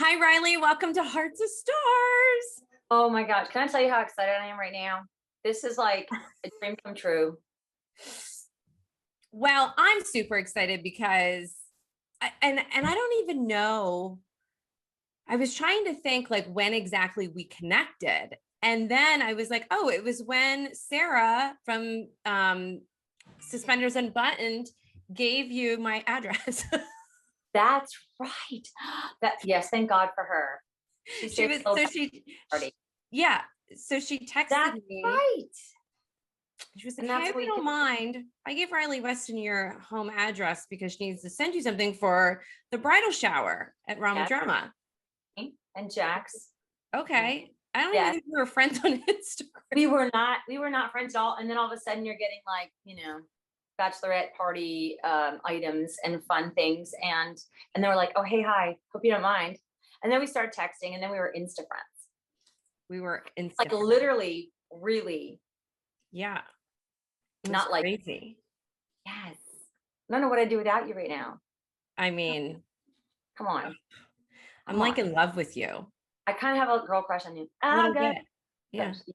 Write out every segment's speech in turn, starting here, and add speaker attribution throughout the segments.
Speaker 1: Hi, Riley. Welcome to Hearts of Stars.
Speaker 2: Oh my gosh. Can I tell you how excited I am right now? This is like a dream come true.
Speaker 1: Well, I'm super excited because I don't even know. I was trying to think like when exactly we connected. And then I was like, oh, it was when Sarah from Suspenders Unbuttoned gave you my address.
Speaker 2: That's right. Yes, thank God for her. She
Speaker 1: She
Speaker 2: saved
Speaker 1: was
Speaker 2: the
Speaker 1: so she
Speaker 2: party.
Speaker 1: yeah. So she texted
Speaker 2: That's
Speaker 1: me.
Speaker 2: right.
Speaker 1: She was like,
Speaker 2: And
Speaker 1: hey,
Speaker 2: that's
Speaker 1: if
Speaker 2: what
Speaker 1: you
Speaker 2: we
Speaker 1: don't
Speaker 2: did.
Speaker 1: mind, I gave Riley Weston your home address because she needs to send you something for the bridal shower at Rama
Speaker 2: Yes.
Speaker 1: Drama.
Speaker 2: And Jax.
Speaker 1: Okay. I don't even
Speaker 2: Yes.
Speaker 1: think we were friends on Instagram.
Speaker 2: We were not friends at all. And then all of a sudden you're getting like, bachelorette party items and fun things. And they were like, oh, hey, hi, hope you don't mind. And then we started texting and then we were Insta friends.
Speaker 1: We were
Speaker 2: Like
Speaker 1: Instagram.
Speaker 2: literally, really.
Speaker 1: Yeah. It was
Speaker 2: Not like
Speaker 1: crazy.
Speaker 2: yes. I don't know what I'd do without you right now.
Speaker 1: I mean,
Speaker 2: Come on.
Speaker 1: I'm
Speaker 2: Come
Speaker 1: like
Speaker 2: on.
Speaker 1: in love with you.
Speaker 2: I kind of have a girl crush on you.
Speaker 1: A
Speaker 2: Oh,
Speaker 1: little
Speaker 2: good.
Speaker 1: bit. Yeah.
Speaker 2: You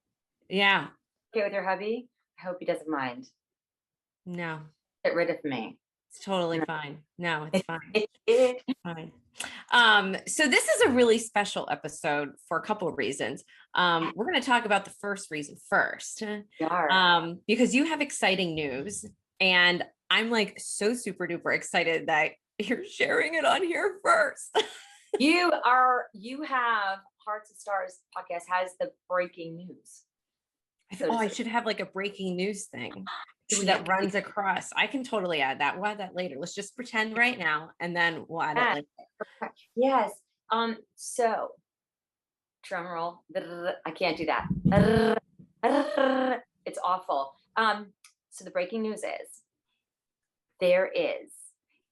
Speaker 1: Yeah.
Speaker 2: okay with your hubby? I hope he doesn't mind.
Speaker 1: No,
Speaker 2: Get rid of me.
Speaker 1: it's totally fine. No, it's fine.
Speaker 2: It
Speaker 1: Fine. So this is a really special episode for a couple of reasons. We're going to talk about the first reason first, because you have exciting news, and I'm like so super duper excited that you're sharing it on here first.
Speaker 2: you have Hearts of Stars podcast has the breaking news.
Speaker 1: I should have like a breaking news thing
Speaker 2: Do we
Speaker 1: that
Speaker 2: have to
Speaker 1: runs across. I can totally add that. We'll add that later. Let's just pretend right now, and then we'll add it later.
Speaker 2: Yes. So drum roll. I can't do that. It's awful. So the breaking news is there is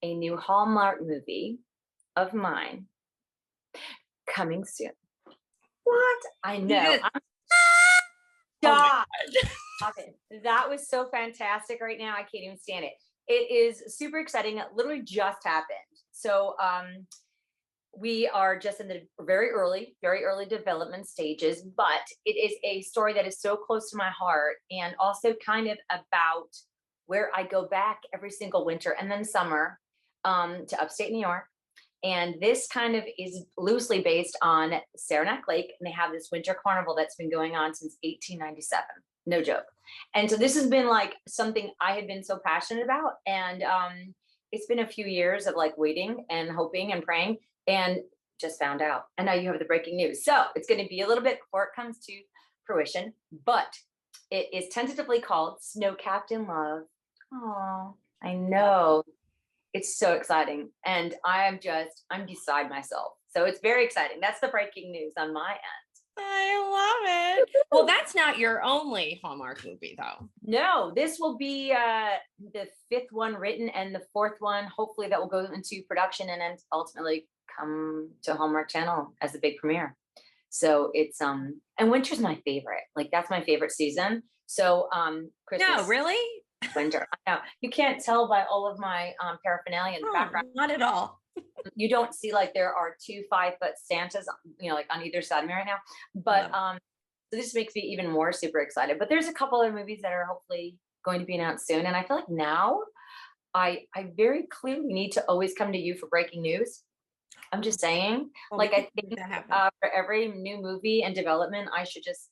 Speaker 2: a new Hallmark movie of mine coming soon. What? I know. Stop. Stop it. That was so fantastic right now. I can't even stand it. It is super exciting. It literally just happened. So we are just in the very early development stages, but it is a story that is so close to my heart and also kind of about where I go back every single winter and then summer to upstate New York. And this kind of is loosely based on Saranac Lake. And they have this winter carnival that's been going on since 1897. No joke. And so this has been like something I had been so passionate about. And it's been a few years of like waiting and hoping and praying and just found out. And now you have the breaking news. So it's going to be a little bit before it comes to fruition, but it is tentatively called Snow-Capped in Love. Oh, I know. It's so exciting. And I'm beside myself. So it's very exciting. That's the breaking news on my end.
Speaker 1: I love it. Well, that's not your only Hallmark movie, though.
Speaker 2: No, this will be the fifth one written and the fourth one, hopefully, that will go into production and then ultimately come to Hallmark Channel as a big premiere. So it's and winter's my favorite. Like that's my favorite season. So Christmas.
Speaker 1: No, really?
Speaker 2: Winter. I know. You can't tell by all of my paraphernalia in the background.
Speaker 1: Not at all.
Speaker 2: You don't see like there are 2 5-foot Santas, like on either side of me right now. But so this makes me even more super excited. But there's a couple other movies that are hopefully going to be announced soon. And I feel like now I very clearly need to always come to you for breaking news. I'm just saying,
Speaker 1: well,
Speaker 2: like I think for every new movie and development, I should just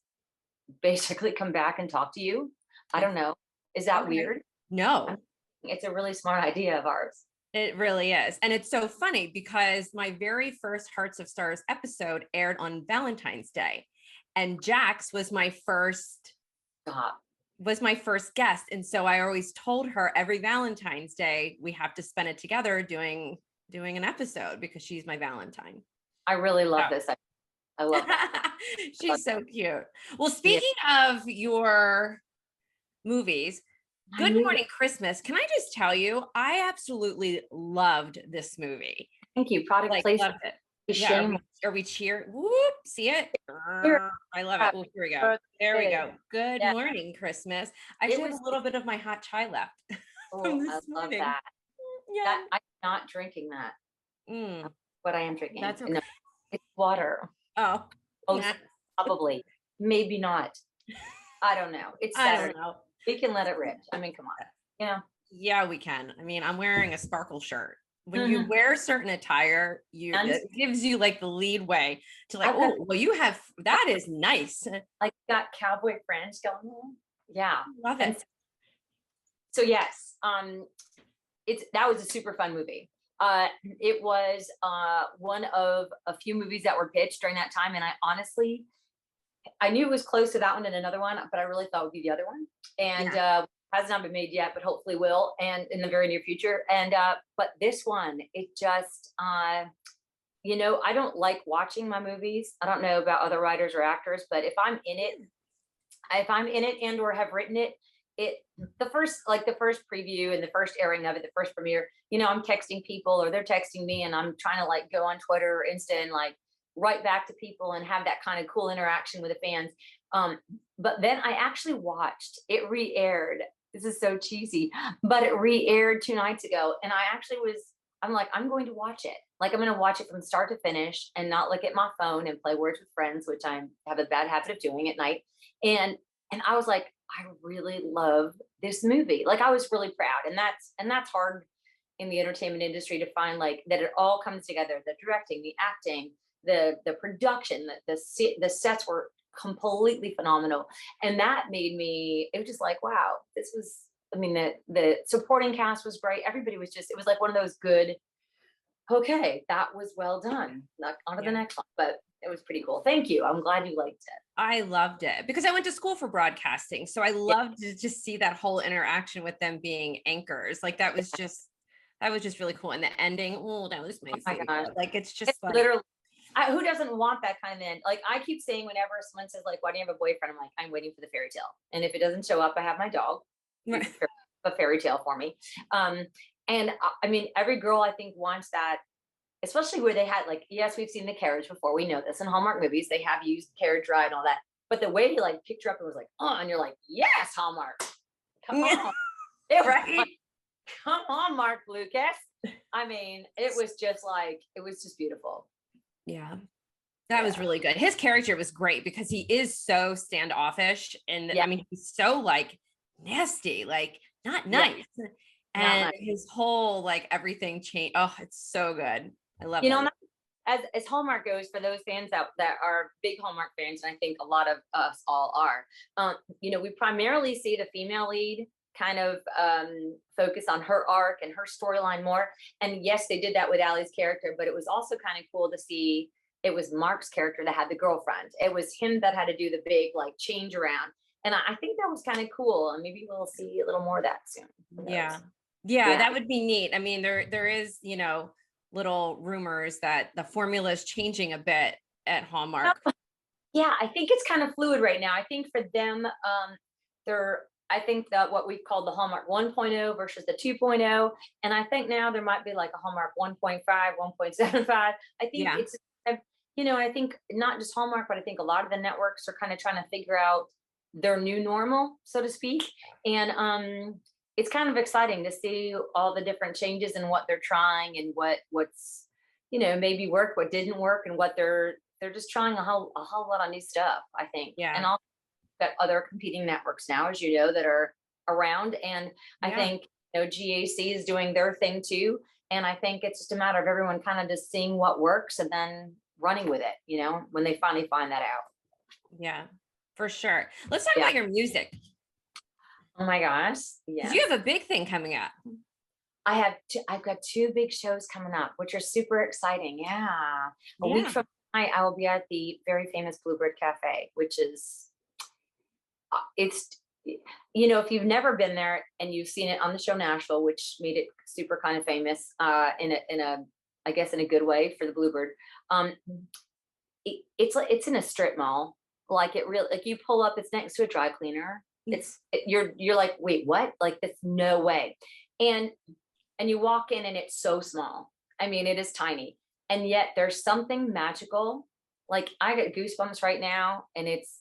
Speaker 2: basically come back and talk to you. I don't know. Is that weird?
Speaker 1: No.
Speaker 2: It's a really smart idea of ours.
Speaker 1: It really is. And it's so funny because my very first Hearts of Stars episode aired on Valentine's Day. And Jax was my first guest. And so I always told her every Valentine's Day, we have to spend it together doing an episode because she's my Valentine.
Speaker 2: I really love this. I love that.
Speaker 1: She's so cute. Well, speaking of your movies, Good Morning Christmas. Can I just tell you, I absolutely loved this movie.
Speaker 2: Thank you. Product placement.
Speaker 1: Loved it. Yeah, are we cheer? Whoop, see it? I love it. Well, here we go. There we go. Good Morning Christmas. I actually have a little bit of my hot chai left.
Speaker 2: From this morning. Love that. Yeah. I'm not drinking that. What I am drinking.
Speaker 1: That's okay.
Speaker 2: It's water.
Speaker 1: Oh,
Speaker 2: Most
Speaker 1: yeah.
Speaker 2: probably. Maybe not. I don't know. It's
Speaker 1: I don't
Speaker 2: Saturday.
Speaker 1: know.
Speaker 2: We can let it rip. I mean, come on. You know?
Speaker 1: Yeah, we can. I mean, I'm wearing a sparkle shirt. When you
Speaker 2: Mhm.
Speaker 1: wear certain attire,
Speaker 2: And
Speaker 1: it gives you like the lead way to like,
Speaker 2: I've got
Speaker 1: oh, well, you have that is nice.
Speaker 2: like got cowboy fringe going on. Yeah.
Speaker 1: Love
Speaker 2: And
Speaker 1: it.
Speaker 2: so yes, that was a super fun movie. It was one of a few movies that were pitched during that time, and I knew it was close to that one and another one, but I really thought it would be the other one. And
Speaker 1: Yeah.
Speaker 2: has not been made yet, but hopefully will, and in the very near future. And but this one, it just I don't like watching my movies. I don't know about other writers or actors, but if I'm in it and or have written it, it the first preview and the first airing of it, the first premiere, I'm texting people or they're texting me and I'm trying to like go on Twitter or Insta and like write back to people and have that kind of cool interaction with the fans. But then I actually watched it re-aired. This is so cheesy, but it re-aired 2 nights ago. And I'm like, I'm going to watch it. Like I'm going to watch it from start to finish and not look at my phone and play Words with Friends, which I have a bad habit of doing at night. And I was like, I really love this movie. Like I was really proud. And that's hard in the entertainment industry to find like that it all comes together, the directing, the acting, the production, the sets were completely phenomenal. And that made me, it was just like, wow, this was, I mean, the supporting cast was great. Everybody was just, it was like one of those good, okay, that was well done. Like, on to the
Speaker 1: Yeah.
Speaker 2: next one. But it was pretty cool. Thank you. I'm glad you liked it.
Speaker 1: I loved it because I went to school for broadcasting. So I
Speaker 2: Yeah.
Speaker 1: loved to just see that whole interaction with them being anchors. Like that was just really cool. And the ending, oh, that was my
Speaker 2: Oh my
Speaker 1: favorite.
Speaker 2: gosh.
Speaker 1: Like it's
Speaker 2: It's
Speaker 1: just like
Speaker 2: literally, who doesn't want that kind of end? Like I keep saying whenever someone says like, why do you have a boyfriend? I'm like, I'm waiting for the fairy tale. And if it doesn't show up, I have my dog. He's a fairy tale for me. And I mean, every girl I think wants that, especially where they had like, yes, we've seen the carriage before. We know this in Hallmark movies, they have used carriage ride and all that. But the way he like picked her up and was like, oh, and you're like, yes, Hallmark. Come on. It was like,
Speaker 1: right.
Speaker 2: come on, Mark Lucas. I mean, it was just beautiful.
Speaker 1: Yeah. That was really good. His character was great because he is so standoffish and
Speaker 2: Yeah.
Speaker 1: I mean he's so like nasty, like not nice.
Speaker 2: Yeah.
Speaker 1: And
Speaker 2: Not
Speaker 1: his whole like everything changed. Oh, it's so good. I love
Speaker 2: you know,
Speaker 1: that.
Speaker 2: as Hallmark goes, for those fans that are big Hallmark fans, and I think a lot of us all are, we primarily see the female lead kind of focus on her arc and her storyline more. And yes, they did that with Allie's character, but it was also kind of cool to see it was Mark's character that had the girlfriend. It was him that had to do the big like change around. And I think that was kind of cool. And maybe we'll see a little more of that soon.
Speaker 1: Yeah. Yeah,
Speaker 2: Yeah.
Speaker 1: that would be neat. I mean, there is, little rumors that the formula is changing a bit at Hallmark.
Speaker 2: Yeah, I think it's kind of fluid right now. I think for them, I think that what we've called the Hallmark 1.0 versus the 2.0. And I think now there might be like a Hallmark 1.5, 1.75. I think
Speaker 1: Yeah.
Speaker 2: it's, I think not just Hallmark, but I think a lot of the networks are kind of trying to figure out their new normal, so to speak. And it's kind of exciting to see all the different changes and what they're trying and what's, maybe work, what didn't work, and what they're just trying a whole lot of new stuff, I think.
Speaker 1: Yeah.
Speaker 2: And also got other competing networks now, as you know, that are around. And I
Speaker 1: Yeah.
Speaker 2: think, GAC is doing their thing too. And I think it's just a matter of everyone kind of just seeing what works and then running with it, when they finally find that out.
Speaker 1: Yeah, for sure. Let's talk
Speaker 2: Yeah.
Speaker 1: about your music.
Speaker 2: Oh my gosh.
Speaker 1: Because
Speaker 2: Yeah.
Speaker 1: you have a big thing coming up.
Speaker 2: I've got 2 big shows coming up, which are super exciting. Yeah. A week
Speaker 1: Yeah.
Speaker 2: from tonight, I will be at the very famous Bluebird Cafe, which is, it's, if you've never been there and you've seen it on the show Nashville, which made it super kind of famous, I guess in a good way for the Bluebird. It's in a strip mall. Like you pull up, it's next to a dry cleaner. You're like, wait, what? Like, that's no way. And you walk in and it's so small. I mean, it is tiny. And yet there's something magical. Like I get goosebumps right now and it's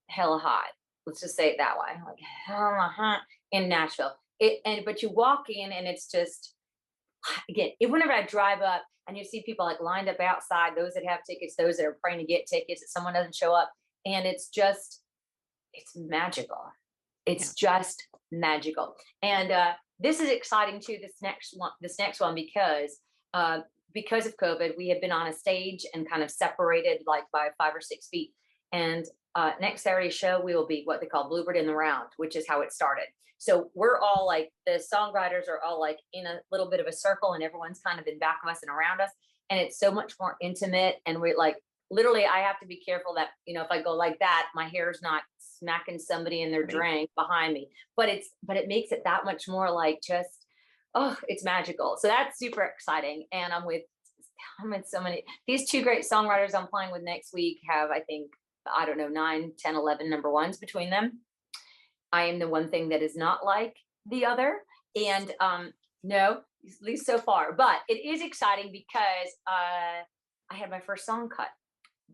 Speaker 2: hella hot. Let's just say it that way. Like hella hot in Nashville. But you walk in and it's just again, if whenever I drive up and you see people like lined up outside, those that have tickets, those that are praying to get tickets, that someone doesn't show up, and it's magical.
Speaker 1: Yeah.
Speaker 2: It's just magical. And this is exciting too. This next one, because of COVID, we have been on a stage and kind of separated like by 5 or 6 feet. And next Saturday's show, we will be what they call Bluebird in the Round, which is how it started. So we're all like, the songwriters are all like in a little bit of a circle, and everyone's kind of in back of us and around us. And it's so much more intimate. And we're like, literally, I have to be careful that, if I go like that, my hair's not smacking somebody in their
Speaker 1: Right.
Speaker 2: drink behind me. But it makes it that much more like just, oh, it's magical. So that's super exciting. And I'm with so many, these two great songwriters I'm playing with next week have, I think, I don't know, 9, 10, 11 number ones between them. I am the one thing that is not like the other. And no, at least so far. But it is exciting because I had my first song cut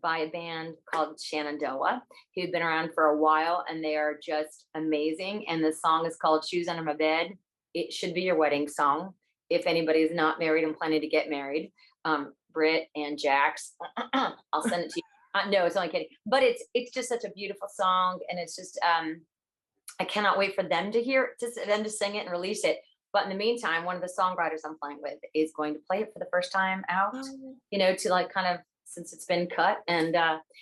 Speaker 2: by a band called Shenandoah, who've been around for a while, and they are just amazing. And the song is called Shoes Under My Bed. It should be your wedding song if anybody is not married and planning to get married. Britt and Jax, I'll send it to you. No, it's only kidding. But it's just such a beautiful song, and it's just I cannot wait for them to hear it, them to sing it and release it. But in the meantime, one of the songwriters I'm playing with is going to play it for the first time out, to like kind of, since it's been cut. And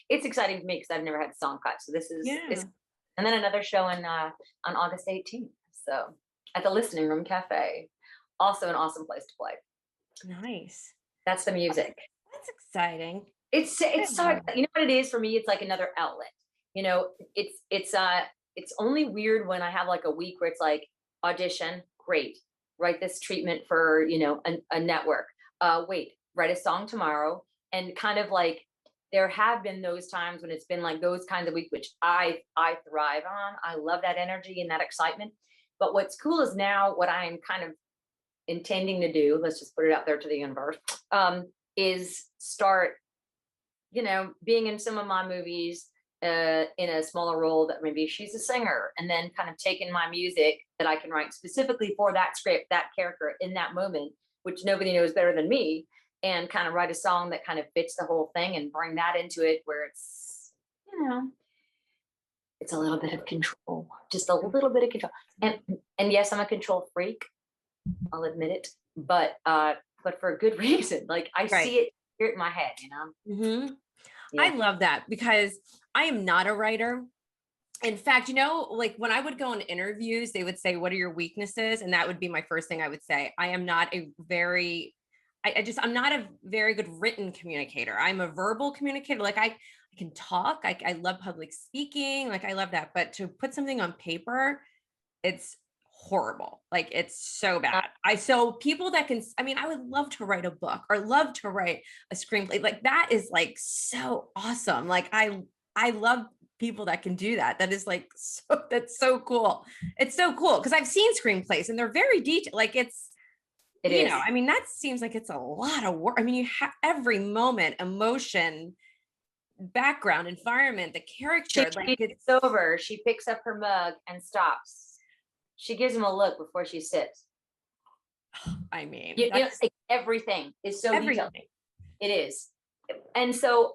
Speaker 2: it's exciting to me because I've never had a song cut. So this is, and then another show on August 18th. So at the Listening Room Cafe, also an awesome place to play.
Speaker 1: Nice.
Speaker 2: That's the music.
Speaker 1: That's exciting.
Speaker 2: It's so, you know what it is for me? It's like another outlet. It's only weird when I have like a week where it's like, audition, great, write this treatment for, a network. Wait, write a song tomorrow. And kind of like, there have been those times when it's been like those kinds of weeks, which I thrive on. I love that energy and that excitement. But what's cool is now what I am kind of intending to do, let's just put it out there to the universe, is start, being in some of my movies, in a smaller role, that maybe she's a singer, and then kind of taking my music that I can write specifically for that script, that character in that moment, which nobody knows better than me, and kind of write a song that kind of fits the whole thing and bring that into it where it's, it's a little bit of control, just a little bit of control. And yes, I'm a control freak, I'll admit it, but for a good reason. Like I see it here in my head,
Speaker 1: Mm-hmm. Yeah. I love that because I am not a writer. In fact, like when I would go on interviews, they would say, what are your weaknesses? And that would be my first thing I would say. I am not a very, I'm not a very good written communicator. I'm a verbal communicator. Like I can talk. I love public speaking. Like I love that. But to put something on paper, it's horrible. Like it's so bad. So people that can, I would love to write a book or love to write a screenplay. Like that is like so awesome. Like I love people that can do that. That is like, that's so cool. It's so cool. Cause I've seen screenplays and they're very detailed. Like it is. That seems like it's a lot of work. You have every moment, emotion, background, environment, the character.
Speaker 2: It's over. She picks up her mug and stops. She gives him a look before she sits. Like everything is so detailed. It is. And so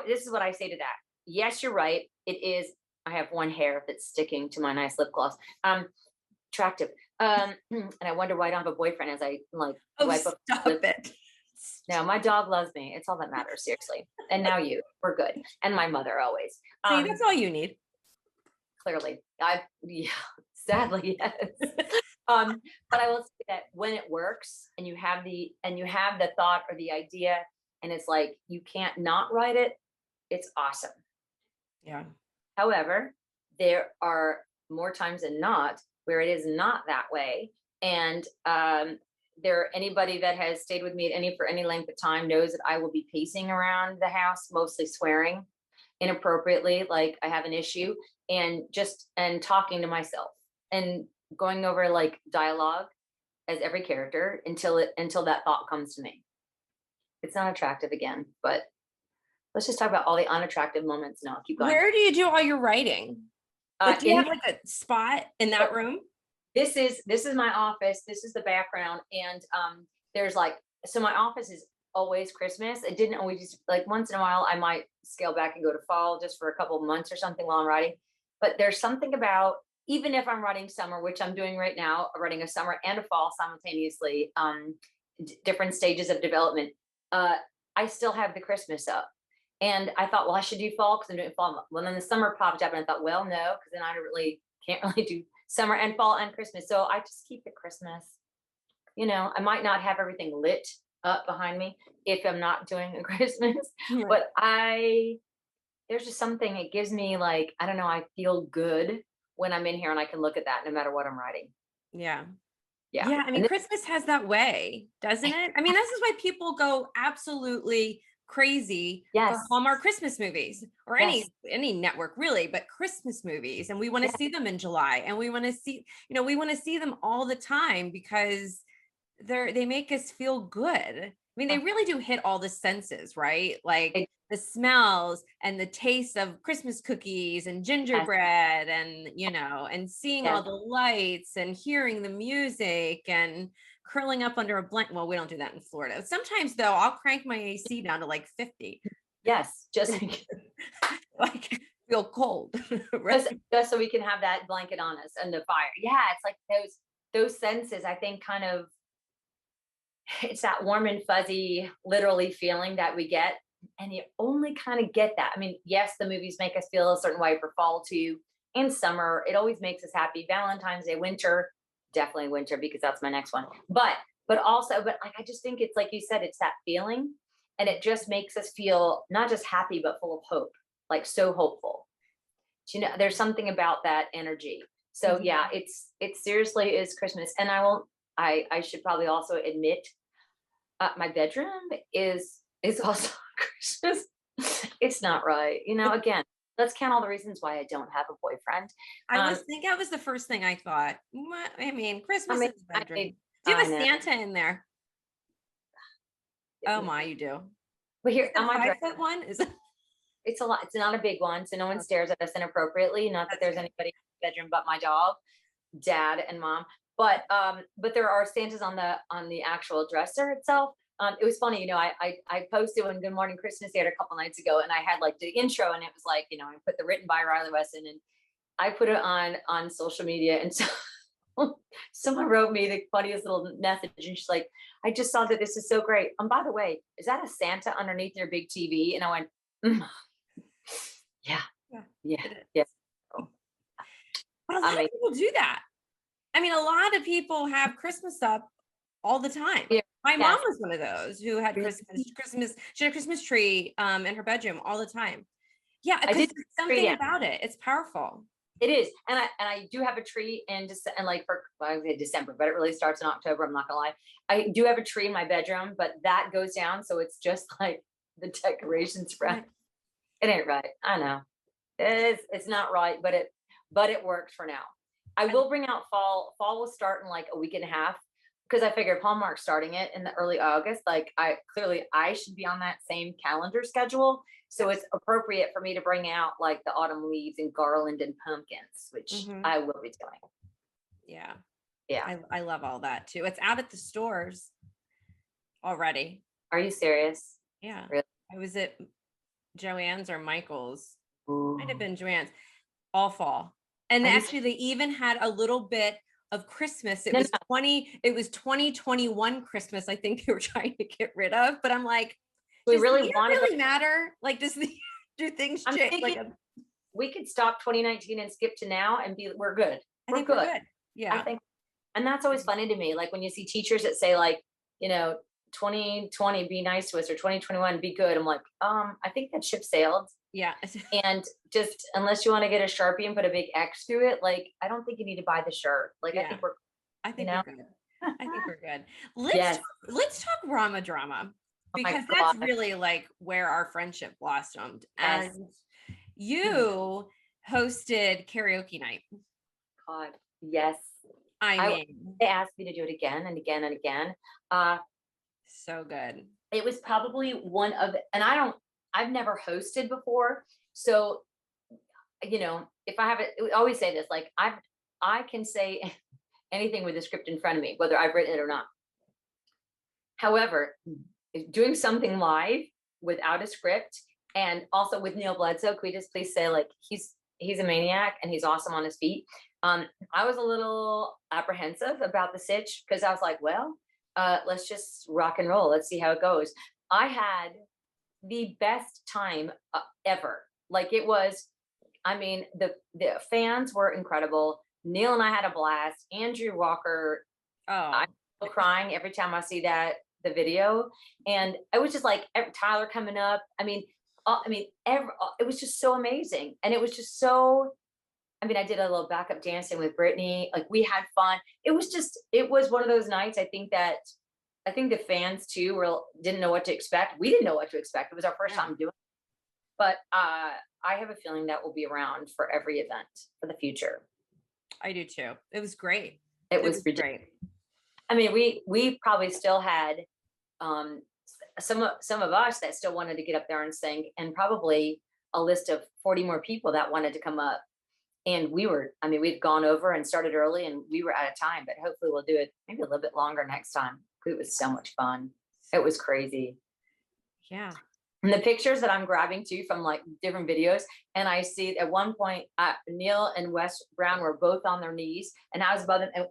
Speaker 2: this is what I say to that. Yes, you're right. It is. I have one hair that's sticking to my nice lip gloss. Attractive. And I wonder why I don't have a boyfriend as I like wipe up.
Speaker 1: Stop it.
Speaker 2: No, my dog loves me. It's all that matters, seriously. And now we're good. And my mother always.
Speaker 1: See, that's all you need.
Speaker 2: Clearly. Sadly, yes. But I will say that when it works and you have the thought or the idea, and it's like you can't not write it, it's awesome.
Speaker 1: Yeah.
Speaker 2: However, there are more times than not where it is not that way. And anybody that has stayed with me for any length of time knows that I will be pacing around the house, mostly swearing inappropriately, like I have an issue, and talking to myself and going over like dialogue as every character until that thought comes to me. It's not attractive again, but let's just talk about all the unattractive moments. No, keep going.
Speaker 1: Where do you do all your writing? Do you have like a spot in that room?
Speaker 2: This is my office. This is the background. And there's like, so my office is always Christmas. It didn't always, just like once in a while I might scale back and go to fall just for a couple of months or something while I'm writing. But there's something about, even if I'm writing summer, which I'm doing right now, writing a summer and a fall simultaneously, different stages of development, I still have the Christmas up. And I thought, well, I should do fall because I'm doing fall. Well, then the summer popped up and I thought, well, no, because then I really can't really do summer and fall and Christmas. So I just keep it Christmas. I might not have everything lit up behind me if I'm not doing a Christmas,
Speaker 1: Right.
Speaker 2: but there's just something, it gives me like, I don't know, I feel good when I'm in here and I can look at that no matter what I'm writing.
Speaker 1: Yeah.
Speaker 2: Yeah.
Speaker 1: Yeah, I mean,
Speaker 2: And
Speaker 1: Christmas has that way, doesn't it? I mean, this is why people go absolutely crazy for
Speaker 2: yes,
Speaker 1: Hallmark Christmas movies or
Speaker 2: yes,
Speaker 1: any network really, but Christmas movies. And we want to
Speaker 2: yes,
Speaker 1: see them in July and we want to see, we want to see them all the time because they make us feel good. I mean, they really do hit all the senses, right? Like
Speaker 2: yes,
Speaker 1: the smells and the taste of Christmas cookies and gingerbread and and seeing all
Speaker 2: yes,
Speaker 1: the lights and hearing the music and curling up under a blanket. Well, we don't do that in Florida. Sometimes though, I'll crank my AC down to like 50.
Speaker 2: yes,
Speaker 1: Like feel cold.
Speaker 2: just,
Speaker 1: Right.
Speaker 2: just so we can have that blanket on us and the fire. Yeah, it's like those senses, I think, kind of, it's that warm and fuzzy, literally feeling that we get. And you only kind of get that. I mean, yes, the movies make us feel a certain way for fall too. In summer, it always makes us happy. Valentine's Day, winter, definitely winter because that's my next one. But like I just think it's like you said, it's that feeling, and it just makes us feel not just happy but full of hope, like so hopeful. There's something about that energy. So
Speaker 1: Mhm.
Speaker 2: yeah, it seriously is Christmas, and I should probably also admit, my bedroom is also Christmas. It's not right. Again, let's count all the reasons why I don't have a boyfriend. Um,
Speaker 1: That was the first thing I thought. What? I mean,
Speaker 2: I
Speaker 1: Christmas
Speaker 2: mean,
Speaker 1: is bedroom. Do you
Speaker 2: I
Speaker 1: have a
Speaker 2: know.
Speaker 1: Santa in there? Oh my, you do.
Speaker 2: But
Speaker 1: Is
Speaker 2: here
Speaker 1: it
Speaker 2: on
Speaker 1: a
Speaker 2: my dresser,
Speaker 1: 5 foot one? Is it?
Speaker 2: it's a lot. It's not a big one, so no one
Speaker 1: Oh,
Speaker 2: stares at us inappropriately. Not that
Speaker 1: that's
Speaker 2: there's
Speaker 1: good.
Speaker 2: anybody in the bedroom but my dog, dad, and mom. But there are Santas on the actual dresser itself. It was funny, I posted one Good Morning Christmas Theater a couple nights ago, and I had like the intro, and it was like, I put the written by Riley Weston, and I put it on social media, and so someone wrote me the funniest little message, and she's like, "I just saw that this is so great. By the way, is that a Santa underneath your big TV?" And I went, "Mm, yeah,
Speaker 1: Yeah,
Speaker 2: yeah,
Speaker 1: it is.
Speaker 2: yeah."
Speaker 1: But a
Speaker 2: I
Speaker 1: lot of
Speaker 2: mean,
Speaker 1: people do that. I mean, a lot of people have Christmas up all the time.
Speaker 2: yeah,
Speaker 1: My mom
Speaker 2: yes,
Speaker 1: was one of those who had
Speaker 2: really.
Speaker 1: She had a Christmas tree in her bedroom all the time. Yeah,
Speaker 2: I
Speaker 1: because
Speaker 2: did
Speaker 1: there's
Speaker 2: tree
Speaker 1: something
Speaker 2: down.
Speaker 1: about it. It's powerful.
Speaker 2: It is, and I do have a tree in December, and like for well, I would say December, but it really starts in October. I'm not gonna lie. I do have a tree in my bedroom, but that goes down, so it's just like the decorations spread.
Speaker 1: Right.
Speaker 2: It ain't right. I know it's not right, but it works for now. I
Speaker 1: I
Speaker 2: will bring out fall. Fall will start in like a week and a half because I figured Hallmark starting it in the early August. Like I should be on that same calendar schedule. So it's appropriate for me to bring out like the autumn leaves and garland and pumpkins, which
Speaker 1: Mhm.
Speaker 2: I will be doing.
Speaker 1: Yeah.
Speaker 2: Yeah.
Speaker 1: I love all that too. It's out at the stores already.
Speaker 2: Are you serious?
Speaker 1: Yeah.
Speaker 2: Really?
Speaker 1: I was at Joann's or Michael's. Might have
Speaker 2: Ooh.
Speaker 1: been Joann's all fall. And
Speaker 2: Are you?
Speaker 1: actually they even had a little bit of Christmas.
Speaker 2: No, no.
Speaker 1: It was 2021 Christmas, I think they were trying to get rid of. But I'm like,
Speaker 2: We
Speaker 1: does the
Speaker 2: really
Speaker 1: year
Speaker 2: want to go.
Speaker 1: really matter? Like, do things
Speaker 2: I'm
Speaker 1: change?
Speaker 2: thinking we could stop 2019 and skip to now and we're good.
Speaker 1: I
Speaker 2: We're
Speaker 1: think we're
Speaker 2: good.
Speaker 1: good.
Speaker 2: I
Speaker 1: Yeah.
Speaker 2: think, and that's always funny to me. Like when you see teachers that say like, you know, 2020 be nice to us or 2021 be good. I'm like, I think that ship sailed.
Speaker 1: Yeah.
Speaker 2: And just unless you want to get a Sharpie and put a big X through it, like I don't think you need to buy the shirt. Like I
Speaker 1: Yeah.
Speaker 2: think we're,
Speaker 1: I
Speaker 2: you
Speaker 1: think we're
Speaker 2: know,
Speaker 1: good. I think we're good.
Speaker 2: yes.
Speaker 1: Let's talk Rama drama
Speaker 2: Oh my
Speaker 1: because
Speaker 2: God.
Speaker 1: that's really like where our friendship blossomed.
Speaker 2: Yes.
Speaker 1: And you hosted karaoke night.
Speaker 2: God. Yes.
Speaker 1: I
Speaker 2: I
Speaker 1: mean,
Speaker 2: they asked me to do it again and again and again. Uh,
Speaker 1: so good.
Speaker 2: it was probably one of, and I've never hosted before. So, if I have it, I always say this, like I can say anything with a script in front of me, whether I've written it or not. However, doing something live without a script, and also with Neil Bledsoe, could we just please say, like, he's a maniac and he's awesome on his feet. I was a little apprehensive about the sitch because I was like, well, let's just rock and roll. Let's see how it goes. I had the best time ever. Like, it was, I mean, the fans were incredible. Neil and I had a blast. Andrew Walker,
Speaker 1: Oh,
Speaker 2: I'm still crying every time I see the video, and it was just like Tyler coming up. It was just so amazing, and it was just so. I mean, I did a little backup dancing with Brittany. Like, we had fun. It was one of those nights. I think the fans too didn't know what to expect. We didn't know what to expect. It was our first
Speaker 1: yeah,
Speaker 2: time doing it. But I have a feeling that will be around for every event for the future.
Speaker 1: I do too. It was great.
Speaker 2: It
Speaker 1: It
Speaker 2: was
Speaker 1: was
Speaker 2: ridiculous.
Speaker 1: great.
Speaker 2: I mean, we probably still had um, some of us that still wanted to get up there and sing, and probably a list of 40 more people that wanted to come up. And we'd gone over and started early, and we were out of time, but hopefully we'll do it maybe a little bit longer next time. It was so much fun. It was crazy.
Speaker 1: Yeah.
Speaker 2: And the pictures that I'm grabbing too from like different videos, and I see at one point Neil and Wes Brown were both on their knees, and I was above them. And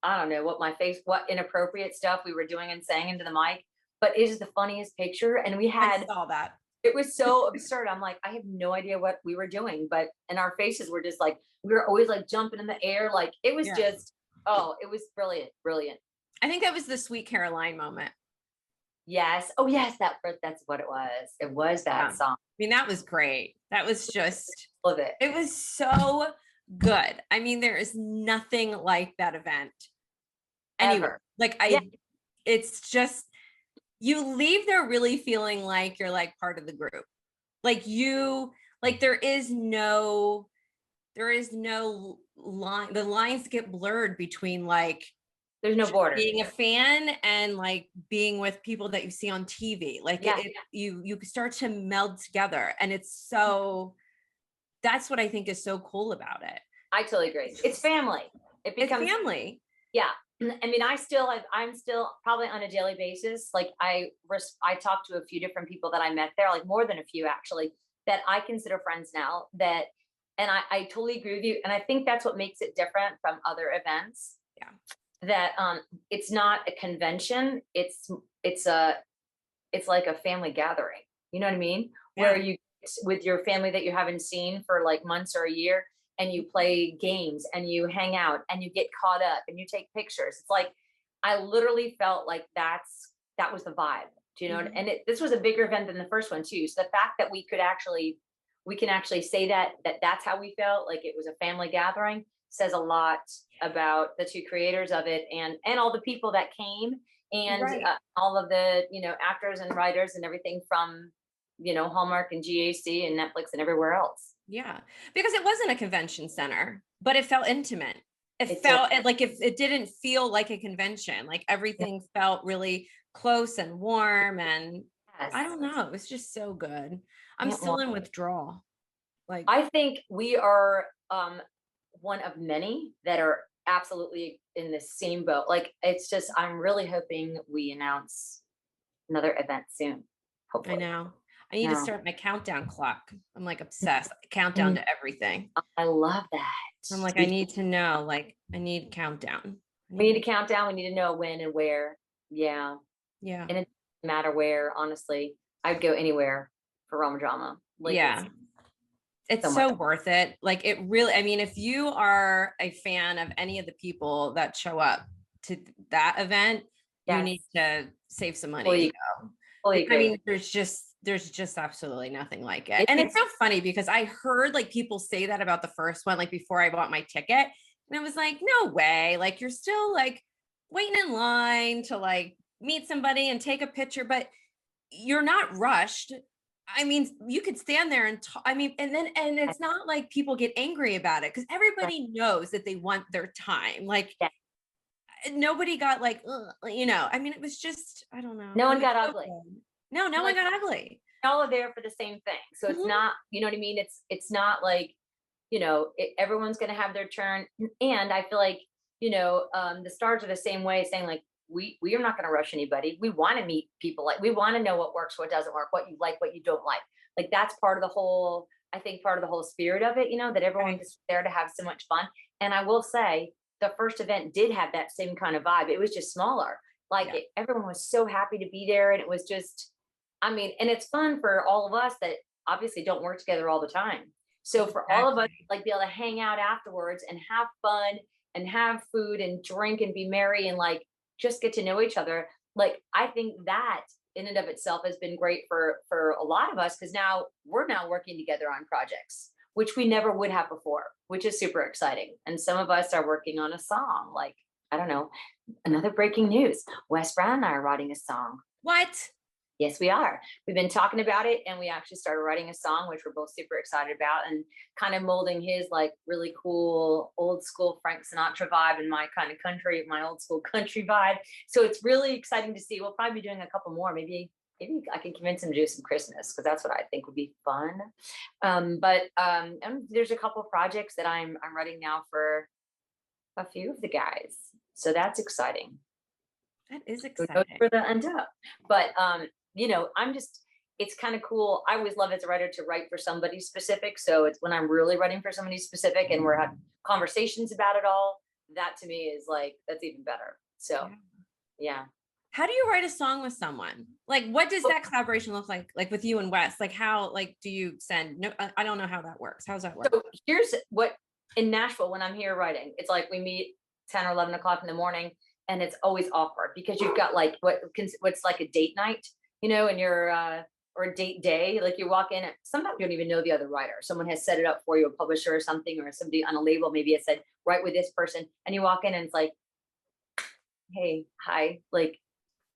Speaker 2: I don't know what inappropriate stuff we were doing and saying into the mic, but it is the funniest picture. And
Speaker 1: I saw that.
Speaker 2: it was so absurd. I'm like, I have no idea what we were doing, and our faces were just like, we were always like jumping in the air. Like, it was
Speaker 1: Yeah.
Speaker 2: just, oh, it was brilliant, brilliant.
Speaker 1: I think that was the Sweet Caroline moment.
Speaker 2: Yes. Oh, yes. That's what it was. It was that
Speaker 1: Yeah.
Speaker 2: song.
Speaker 1: I mean, that was great. That was just,
Speaker 2: Love it.
Speaker 1: it was so good. I mean, there is nothing like that event anywhere.
Speaker 2: Ever.
Speaker 1: Like,
Speaker 2: Yeah.
Speaker 1: it's just, you leave there really feeling like you're like part of the group. Like there is no line. The lines get blurred between like
Speaker 2: There's no border.
Speaker 1: being a fan and like being with people that you see on TV. Like,
Speaker 2: Yeah.
Speaker 1: you start to meld together, and that's what I think is so cool about it.
Speaker 2: I totally agree. It's family. It
Speaker 1: It's
Speaker 2: becomes
Speaker 1: family.
Speaker 2: Yeah. I mean, I'm still probably on a daily basis. Like, I talked to a few different people that I met there, like more than a few actually, that I consider friends now. And I totally agree with you. And I think that's what makes it different from other events.
Speaker 1: Yeah.
Speaker 2: That it's not a convention. It's like a family gathering. You know what I mean?
Speaker 1: Yeah.
Speaker 2: Where you with your family that you haven't seen for like months or a year, and you play games and you hang out and you get caught up and you take pictures. It's like, I literally felt like that was the vibe. Do you know?
Speaker 1: Mhm.
Speaker 2: And this was a bigger event than the first one too. So the fact that we can actually say that's how we felt, like it was a family gathering, says a lot about the two creators of it, and all the people that came, and
Speaker 1: Right.
Speaker 2: all of the actors and writers and everything from Hallmark and GAC and Netflix and everywhere else.
Speaker 1: Yeah, because it wasn't a convention center, but it felt intimate. It
Speaker 2: It
Speaker 1: felt
Speaker 2: did.
Speaker 1: like, if it didn't feel like a convention, like everything felt really close and warm, and
Speaker 2: Yes.
Speaker 1: I don't know, it was just so good. I'm
Speaker 2: Yeah,
Speaker 1: still in withdrawal. Like,
Speaker 2: I think we are one of many that are absolutely in the same boat. Like, it's just, I'm really hoping we announce another event soon.
Speaker 1: I
Speaker 2: Hopefully.
Speaker 1: know. I need to
Speaker 2: No.
Speaker 1: start my countdown clock. I'm like obsessed. Countdown to everything.
Speaker 2: I love that.
Speaker 1: I'm like, I need to know, like, I need countdown.
Speaker 2: We need to count down. We need to know when and where. Yeah.
Speaker 1: Yeah.
Speaker 2: And it doesn't matter where, honestly. I'd go anywhere for Roma Drama. Like,
Speaker 1: Yeah. It's so worth it. Like, it really, I mean, if you are a fan of any of the people that show up to that event, you need to save some money.
Speaker 2: Fully agree.
Speaker 1: I mean, there's just absolutely nothing like it. And it's so funny because I heard like people say that about the first one, like before I bought my ticket. And I was like, no way. Like, you're still like waiting in line to like meet somebody and take a picture, but you're not rushed. I mean, you could stand there and talk. I mean, and it's not like people get angry about it, because everybody knows that they want their time. Like, nobody got like, I mean, it was just, I don't know.
Speaker 2: No one got ugly.
Speaker 1: No one got ugly.
Speaker 2: All are there for the same thing. So it's not, you know what I mean? It's not like, everyone's going to have their turn. And I feel like, the stars are the same way, saying like, we are not going to rush anybody. We want to meet people. Like, we want to know what works, what doesn't work, what you like, what you don't like. Like, that's part of the whole, I think, part of the whole spirit of it, that everyone
Speaker 1: Right.
Speaker 2: is there to have so much fun. And I will say, the first event did have that same kind of vibe. It was just smaller. Like,
Speaker 1: Yeah.
Speaker 2: everyone was so happy to be there. And it was just, I mean, and it's fun for all of us that obviously don't work together all the time. So for all of us,
Speaker 1: Exactly.
Speaker 2: like, be able to hang out afterwards and have fun and have food and drink and be merry and like just get to know each other. Like, I think that in and of itself has been great for a lot of us, because now we're now working together on projects, which we never would have before, which is super exciting. And some of us are working on a song. Like, I don't know, another breaking news. Wes Brown and I are writing a song.
Speaker 1: What?
Speaker 2: Yes, we are. We've been talking about it, and we actually started writing a song, which we're both super excited about, and kind of molding his like really cool old school Frank Sinatra vibe and my kind of country, my old school country vibe. So it's really exciting to see. We'll probably be doing a couple more. Maybe I can convince him to do some Christmas, because that's what I think would be fun. And there's a couple of projects that I'm writing now for a few of the guys. So that's exciting.
Speaker 1: That is
Speaker 2: Who knows
Speaker 1: exciting.
Speaker 2: where they'll end up? But I'm just, it's kind of cool. I always love as a writer to write for somebody specific. So it's when I'm really writing for somebody specific and we're having conversations about it all, that to me is like, that's even better. So
Speaker 1: Yeah.
Speaker 2: yeah.
Speaker 1: How do you write a song with someone? Like, what does that collaboration look like? Like with you and Wes, like how, like, do you send, no, I don't know how that works. How does that work?
Speaker 2: So here's what, in Nashville, when I'm here writing, it's like we meet 10 or 11 o'clock in the morning, and it's always awkward because you've got like what's like a date night, and you're or a date day. Like, you walk in, and sometimes you don't even know the other writer. Someone has set it up for you, a publisher or something, or somebody on a label maybe has said, write with this person, and you walk in and it's like, hey, hi, like,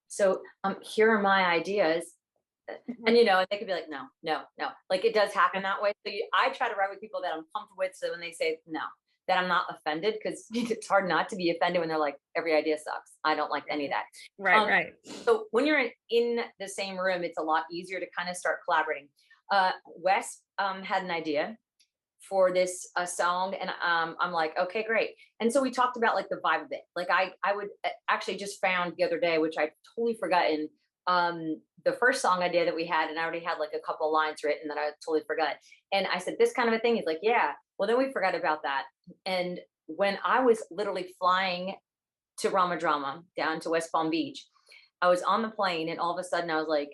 Speaker 2: so here are my ideas. And and they could be like, no, no, no. Like, it does happen that way. So I try to write with people that I'm comfortable with. So when they say no, that I'm not offended, because it's hard not to be offended when they're like, every idea sucks. I don't like any of that.
Speaker 1: Right, right.
Speaker 2: So when you're in the same room, it's a lot easier to kind of start collaborating. Wes had an idea for this song, and I'm like, okay, great. And so we talked about like the vibe of it. Like, I would actually just found the other day, which I totally forgotten, the first song idea that we had, and I already had like a couple of lines written that I totally forgot. And I said, this kind of a thing. He's like, yeah. Well, then we forgot about that. And when I was literally flying to Rama Drama down to West Palm Beach, I was on the plane, and all of a sudden I was like,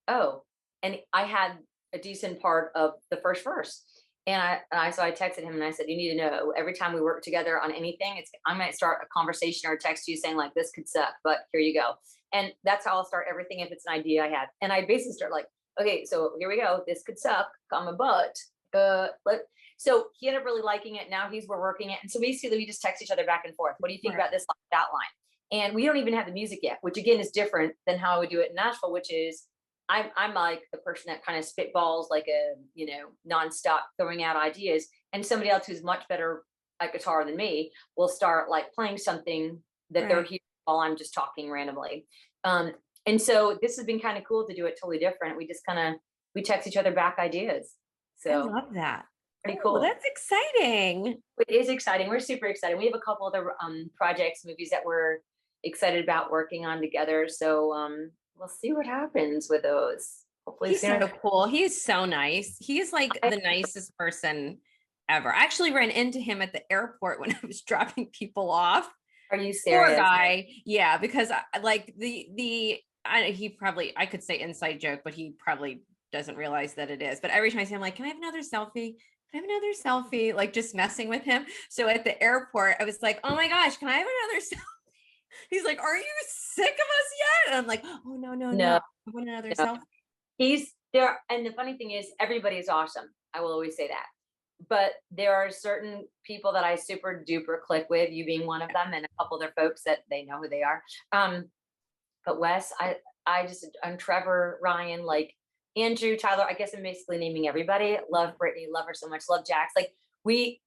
Speaker 2: oh, and I had a decent part of the first verse. So I texted him and I said, you need to know, every time we work together on anything, I might start a conversation or a text to you saying like, this could suck, but here you go. And that's how I'll start everything if it's an idea I have. And I basically start like, okay, so here we go. This could suck, comma, but so he ended up really liking it. Now we're working it. And so basically we just text each other back and forth. What do you think
Speaker 1: Right.
Speaker 2: about this line, that line? And we don't even have the music yet, which again is different than how I would do it in Nashville, which is I'm like the person that kind of spitballs like a, nonstop throwing out ideas. And somebody else who's much better at guitar than me will start like playing something that they're
Speaker 1: Right.
Speaker 2: hearing while I'm just talking randomly. Um, and so this has been kind of cool to do it totally different. We just we text each other back ideas.
Speaker 1: I
Speaker 2: So
Speaker 1: love that.
Speaker 2: pretty
Speaker 1: Oh,
Speaker 2: cool.
Speaker 1: that's exciting.
Speaker 2: It is exciting. We're super excited. We have a couple other projects, movies that we're excited about working on together. So we'll see what happens with those. Hopefully
Speaker 1: He's so
Speaker 2: sooner.
Speaker 1: cool. He's so nice. He's like
Speaker 2: I,
Speaker 1: the nicest person ever. I actually ran into him at the airport when I was dropping people off.
Speaker 2: are you
Speaker 1: Poor
Speaker 2: serious?
Speaker 1: guy. Yeah, because like he probably, I could say inside joke, but he probably doesn't realize that it is. But every time I see him, like, can I have another selfie? Can I have another selfie? Like, just messing with him. So at the airport, I was like, oh my gosh, can I have another selfie? He's like, are you sick of us yet? And I'm like, oh no, no, no.
Speaker 2: No,
Speaker 1: I want another
Speaker 2: no.
Speaker 1: selfie.
Speaker 2: He's there. And the funny thing is, everybody is awesome. I will always say that. But there are certain people that I super duper click with, you being one of them, and a couple other folks that they know who they are. But Wes, I'm Trevor, Ryan, like Andrew, Tyler. I guess I'm basically naming everybody. Love Brittany, love her so much. Love Jax. Like we,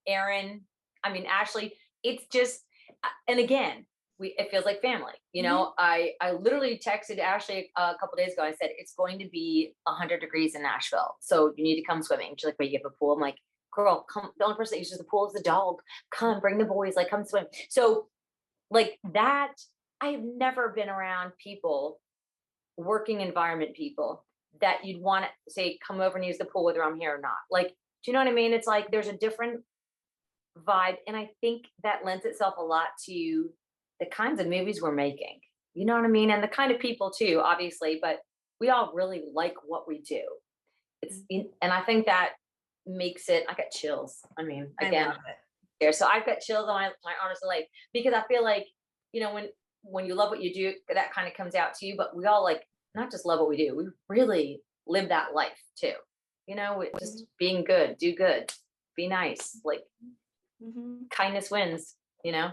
Speaker 2: Aaron. I mean Ashley. It's just, and again, it feels like family.
Speaker 1: Mhm.
Speaker 2: I literally texted Ashley a couple days ago. I said it's going to be 100 degrees in Nashville, so you need to come swimming. She's like, "Wait, you have a pool?" I'm like, "Girl, come. The only person that uses the pool is the dog. Come, bring the boys. Like, come swim." So Like that, I've never been around people, working environment people, that you'd want to say, come over and use the pool whether I'm here or not. Like, do you know what I mean? It's like there's a different vibe. And I think that lends itself a lot to the kinds of movies we're making. You know what I mean? And the kind of people too, obviously, but we all really like what we do. And I think that makes it, I got chills. I mean,
Speaker 1: I
Speaker 2: again,
Speaker 1: love it.
Speaker 2: here. So I've got chills on my arms and legs, because I feel like, when you love what you do, that kind of comes out to you, but we all like not just love what we do, we really live that life too. Just being good, do good, be nice, like kindness wins, you know?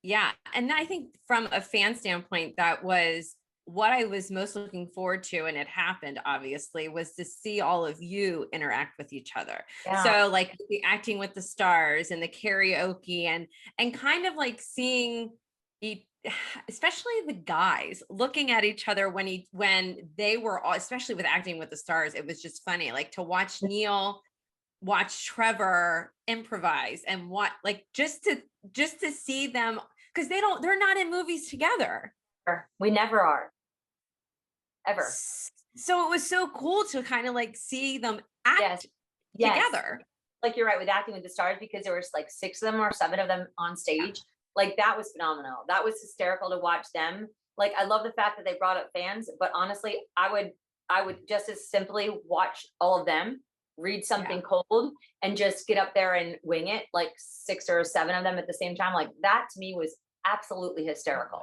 Speaker 1: Yeah. And I think from a fan standpoint, that was what I was most looking forward to. And it happened, obviously, was to see all of you interact with each other.
Speaker 2: Yeah.
Speaker 1: So like the acting with the stars and the karaoke and kind of like seeing especially the guys looking at each other when they were all, especially with acting with the stars, it was just funny, like to watch Neil watch Trevor improvise and what, like just to see them, because they're not in movies together.
Speaker 2: We never are, ever.
Speaker 1: So it was so cool to kind of like see them act together.
Speaker 2: Like you're right with acting with the stars, because there was like 6 of them or 7 of them on stage. Like that was phenomenal. That was hysterical to watch them. Like I love the fact that they brought up fans, but honestly, I would just as simply watch all of them read something cold and just get up there and wing it, like 6 or 7 of them at the same time. Like that to me was absolutely hysterical.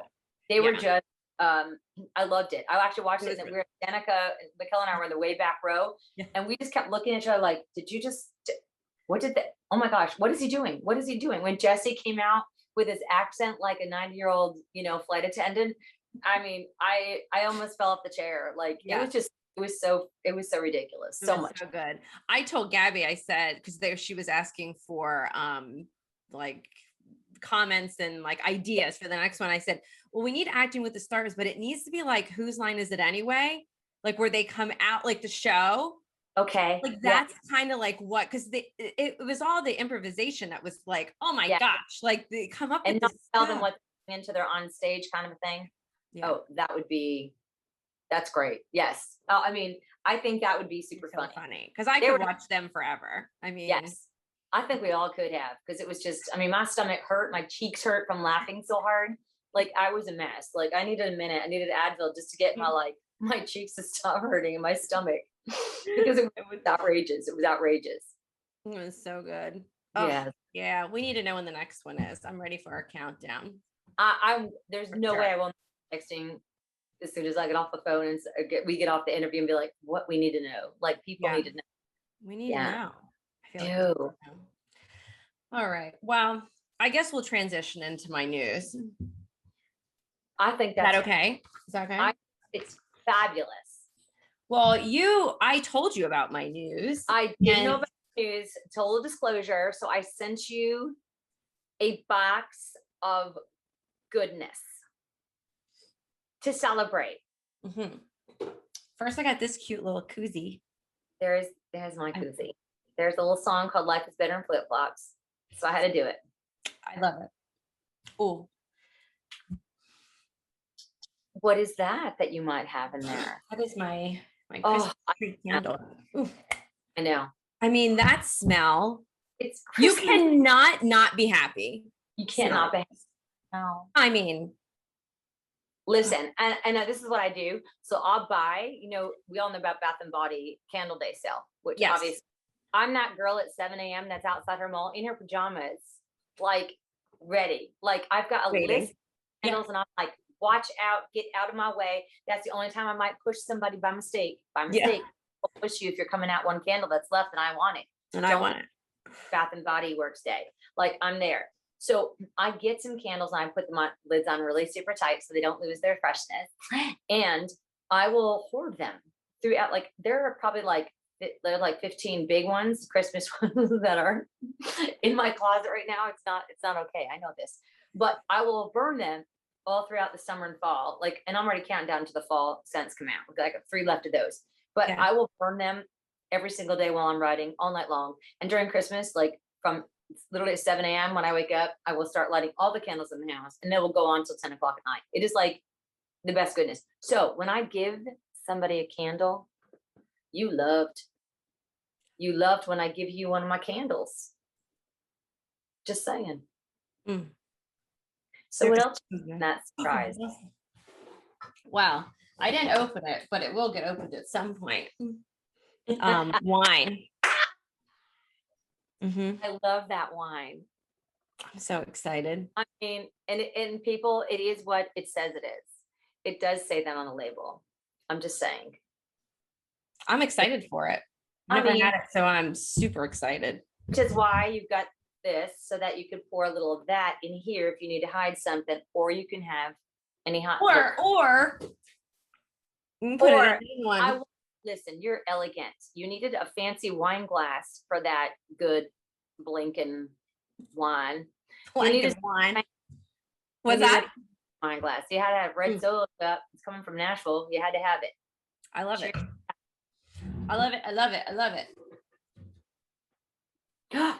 Speaker 2: They were just I loved it. I actually watched it, and we were, Danica, Michaela and I were in the way back row, and we just kept looking at each other like, oh my gosh, what is he doing? What is he doing? When Jesse came out with his accent like a 90-year-old, flight attendant, I mean, I almost fell off the chair. Like it was so ridiculous. So much.
Speaker 1: So good. I told Gabby, I said, because she was asking for like comments and like ideas for the next one. I said, well, we need acting with the stars, but it needs to be like, whose line is it anyway? Like where they come out, like the show.
Speaker 2: Okay.
Speaker 1: Like that's kind of like what, because it was all the improvisation that was like, oh my gosh, like they come up
Speaker 2: and
Speaker 1: with
Speaker 2: not
Speaker 1: this
Speaker 2: tell
Speaker 1: stuff.
Speaker 2: them what into their on stage kind of a thing. Oh, that's great. Yes. I mean, I think that would be super
Speaker 1: funny because I could watch them forever. I mean,
Speaker 2: yes, I think we all could have, because it was just, I mean, my stomach hurt, my cheeks hurt from laughing so hard. Like I was a mess. Like I needed a minute. I needed Advil just to get my cheeks to stop hurting and my stomach, because it was outrageous. It was outrageous.
Speaker 1: It was so good.
Speaker 2: Oh,
Speaker 1: yeah. We need to know when the next one is. I'm ready for our countdown.
Speaker 2: There's no way I won't be texting as soon as I get off the phone and we get off the interview and be like, what we need to know. Like people need to know.
Speaker 1: We need to know.
Speaker 2: I feel like
Speaker 1: all right. Well, I guess we'll transition into my news.
Speaker 2: I think that's
Speaker 1: okay. Is that okay?
Speaker 2: It's fabulous.
Speaker 1: Well, I told you about my news.
Speaker 2: I did know about news, total disclosure. So I sent you a box of goodness to celebrate.
Speaker 1: First, I got this cute little koozie.
Speaker 2: There's my koozie. There's a little song called Life is Better in Flip Flops. So I had to do it.
Speaker 1: I love it. Oh.
Speaker 2: What is that you might have in there?
Speaker 1: That is my Christmas tree candle. Ooh.
Speaker 2: I know.
Speaker 1: I mean, that smell. It's Christmas. You cannot not be happy.
Speaker 2: You cannot be happy. No.
Speaker 1: I mean,
Speaker 2: listen, and this is what I do. So I'll buy, we all know about Bath and Body Candle Day sale, which obviously I'm that girl at 7 a.m. that's outside her mall in her pajamas, like ready. Like I've got a list of candles and I'm like, watch out, get out of my way. That's the only time I might push somebody by mistake. I'll push you if you're coming out one candle that's left and I want it.
Speaker 1: And I want it.
Speaker 2: Bath and Body Works Day. Like I'm there. So I get some candles and I put them on lids on really super tight so they don't lose their freshness. And I will hoard them throughout. Like there are probably they're like 15 big ones, Christmas ones that are in my closet right now. It's not okay. I know this, but I will burn them all throughout the summer and fall. Like, and I'm already counting down to the fall scents come out. I got 3 left of those, but I will burn them every single day while I'm riding all night long. And during Christmas, like from It's literally at 7 a.m. when I wake up, I will start lighting all the candles in the house, and they will go on till 10 o'clock at night. It is like the best goodness. So when I give somebody a candle, you loved. You loved when I give you one of my candles. Just saying.
Speaker 1: Mm.
Speaker 2: So what else is in that surprise?
Speaker 1: Well, I didn't open it, but it will get opened at some point. Wine.
Speaker 2: I love that wine.
Speaker 1: I'm so excited.
Speaker 2: I mean, and people, it is what it says it is. It does say that on the label. I'm just saying.
Speaker 1: I'm excited for it. I've never had it, so I'm super excited.
Speaker 2: Which is why you've got this, so that you can pour a little of that in here if you need to hide something, or you can have any hot.
Speaker 1: Or you can put it in one.
Speaker 2: Listen, you're elegant. You needed a fancy wine glass for that good blinking wine.
Speaker 1: Blinking wine. What's that?
Speaker 2: Wine glass. You had to have red solo cup. It's coming from Nashville. You had to have it.
Speaker 1: I love it. I love it. I love it. I love it.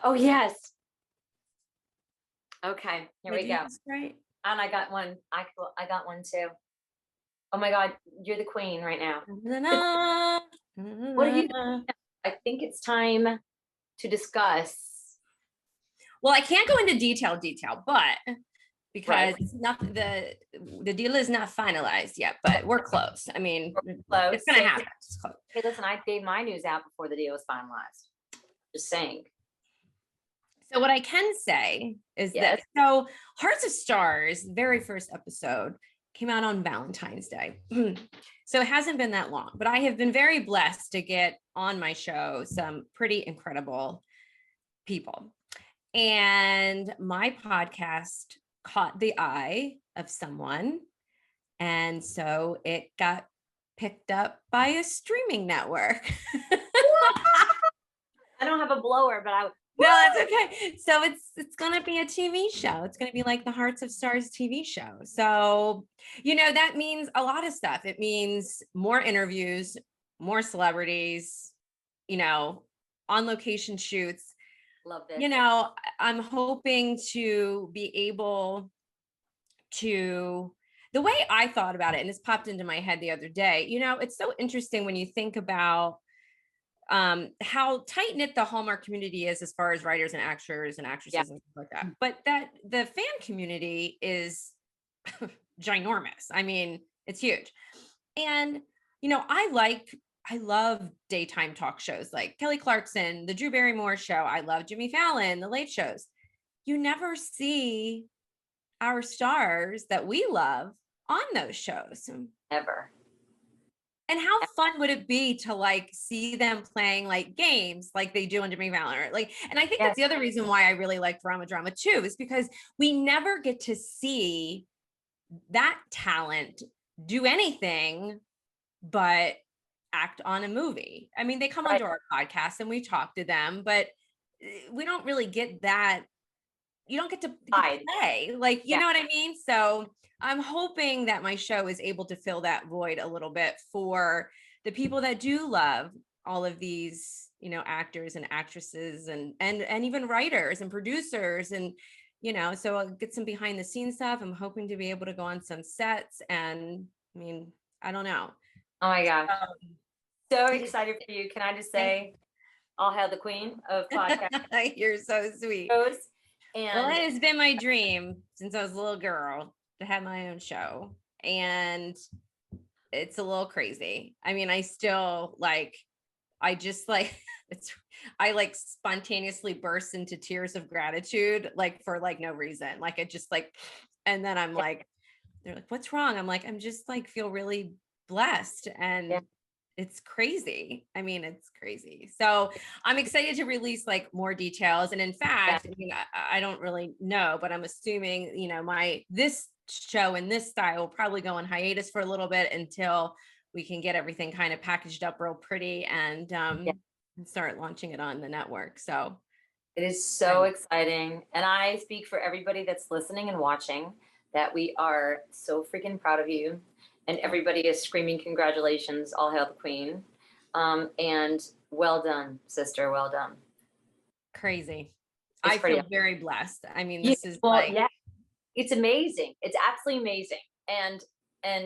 Speaker 2: Oh yes. Okay, here we go.
Speaker 1: Right.
Speaker 2: And I got one. I got one too. Oh my God, you're the queen right now. What are you doing? I think it's time to discuss.
Speaker 1: Well, I can't go into detail, but because it's not the deal is not finalized yet, but we're close. I mean,
Speaker 2: close.
Speaker 1: It's gonna happen. It's close.
Speaker 2: Hey, listen, I gave my news out before the deal was finalized. Just saying.
Speaker 1: So what I can say is that Hearts of Stars, very first episode, came out on Valentine's Day. So it hasn't been that long, but I have been very blessed to get on my show some pretty incredible people. And my podcast caught the eye of someone. And so it got picked up by a streaming network.
Speaker 2: I don't have a blower, but
Speaker 1: no, that's okay. So it's going to be a TV show. It's going to be like the Hearts of Stars TV show. So, that means a lot of stuff. It means more interviews, more celebrities, on location shoots.
Speaker 2: Love this.
Speaker 1: I'm hoping to be able to, the way I thought about it, and this popped into my head the other day, it's so interesting when you think about how tight knit the Hallmark community is as far as writers and actors and actresses and stuff like that. But that the fan community is ginormous. I mean, it's huge. And, I love daytime talk shows like Kelly Clarkson, the Drew Barrymore show. I love Jimmy Fallon, the late shows. You never see our stars that we love on those shows.
Speaker 2: Ever.
Speaker 1: And how fun would it be to see them playing games like they do on Jimmy Fallon? And I think that's the other reason why I really like drama too, is because we never get to see that talent do anything but act on a movie. I mean, they come onto our podcast and we talk to them, but we don't really get that. You don't get to play, you know what I mean? So I'm hoping that my show is able to fill that void a little bit for the people that do love all of these, actors and actresses and even writers and producers. And, so I'll get some behind the scenes stuff. I'm hoping to be able to go on some sets, and I mean, I don't know.
Speaker 2: Oh my gosh. So excited for you. Can I just say, I'll hail the queen of podcasts.
Speaker 1: You're so sweet. Well, it has been my dream since I was a little girl to have my own show, and it's a little crazy. I mean, I still I spontaneously burst into tears of gratitude, for no reason. It just and then I'm they're like, what's wrong? I'm like, I'm just feel really blessed, and it's crazy. I mean, it's crazy. So I'm excited to release more details. And in fact, I mean, I don't really know, but I'm assuming, this show in this style will probably go on hiatus for a little bit until we can get everything kind of packaged up real pretty and start launching it on the network. So
Speaker 2: it is so exciting. And I speak for everybody that's listening and watching that we are so freaking proud of you. And everybody is screaming congratulations, all hail the queen. And well done, sister, well done.
Speaker 1: Crazy.
Speaker 2: It's
Speaker 1: I
Speaker 2: pretty
Speaker 1: feel
Speaker 2: awesome.
Speaker 1: very blessed. I mean,
Speaker 2: Yeah,
Speaker 1: this is
Speaker 2: well,
Speaker 1: like,
Speaker 2: yeah, it's amazing. It's absolutely amazing. And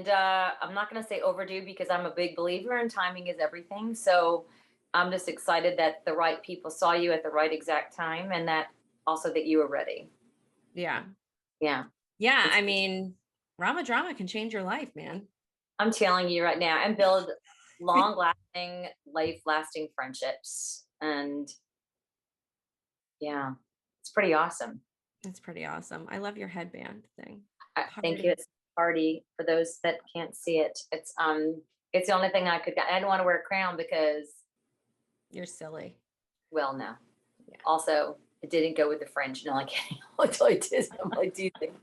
Speaker 2: I'm not going to say overdue because I'm a big believer in timing is everything. So I'm just excited that the right people saw you at the right exact time, and that also that you were ready.
Speaker 1: yeah.
Speaker 2: Yeah.
Speaker 1: Yeah.
Speaker 2: It's,
Speaker 1: I mean, Rama drama can change your life, man.
Speaker 2: I'm telling you right now, and build long lasting, life lasting friendships. And yeah, it's pretty awesome.
Speaker 1: It's pretty awesome. I love your headband thing.
Speaker 2: Thank you.
Speaker 1: Party.
Speaker 2: It's a party for those that can't see it. It's the only thing I could, I didn't want to wear a crown because,
Speaker 1: You're silly.
Speaker 2: well, no.
Speaker 1: Yeah.
Speaker 2: Also, it didn't go with the fringe. No, I can't. Until I did. I'm like, do you think?